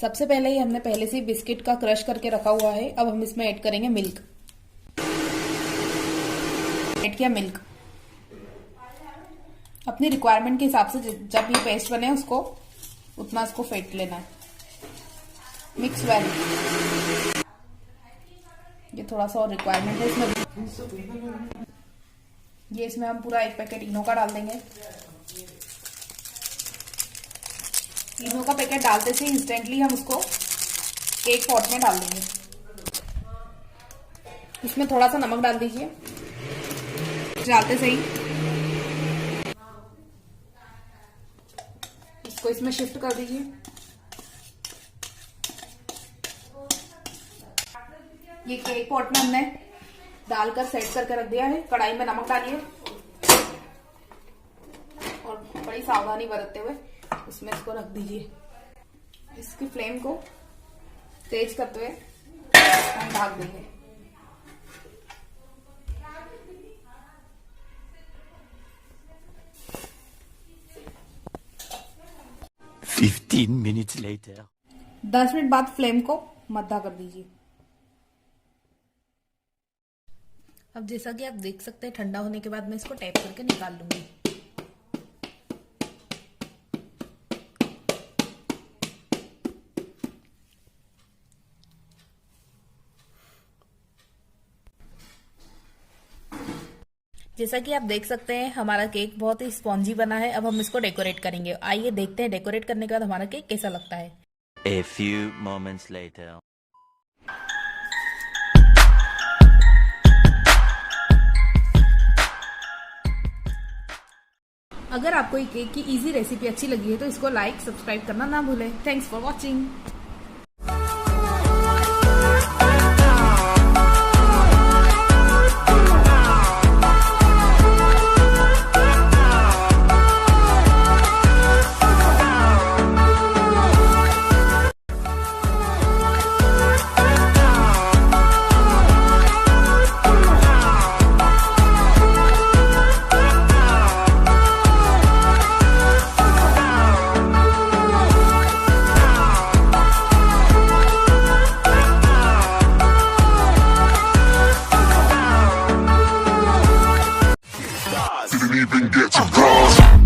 सबसे पहले ही हमने पहले से बिस्किट का क्रश करके रखा हुआ है। अब हम इसमें ऐड करेंगे मिल्क। ऐड किया मिल्क। अपनी रिक्वायरमेंट के हिसाब से जब ये पेस्ट बने उसको उतना इसको फेंट लेना है। Mix well. ये थोड़ा सा और रिक्वायरमेंट है इसमें। ये इसमें हम पूरा 1 पैकेट इनो का डाल देंगे। इनो का पैकेट डालते से इंस्टेंटली हम उसको केक पॉट में डाल देंगे। इसमें थोड़ा सा नमक डाल दीजिए डालते से ही। इसको इसमें शिफ्ट कर दीजिए। ये केक पॉट में हमने डालकर सेट करके रख दिया है। कढ़ाई में नमक डालिए और बड़ी सावधानी बरतते हुए उसमें इसको रख दीजिए। इसकी फ्लेम को तेज करते हुए हम ढक देंगे। minutes later. 10 मिनट बाद फ्लेम को मद्दा कर दीजिए। अब जैसा कि आप देख सकते हैं ठंडा होने के बाद मैं इसको टैप करके निकाल लूंगी। जैसा कि आप देख सकते हैं हमारा केक बहुत ही स्पॉन्जी बना है। अब हम इसको डेकोरेट करेंगे। आइए देखते हैं डेकोरेट करने के बाद हमारा केक कैसा लगता है। A few moments later. अगर आपको ये केक की इजी रेसिपी अच्छी लगी है तो इसको लाइक सब्सक्राइब करना ना भूलें। Thanks for watching. Didn't even get to cross.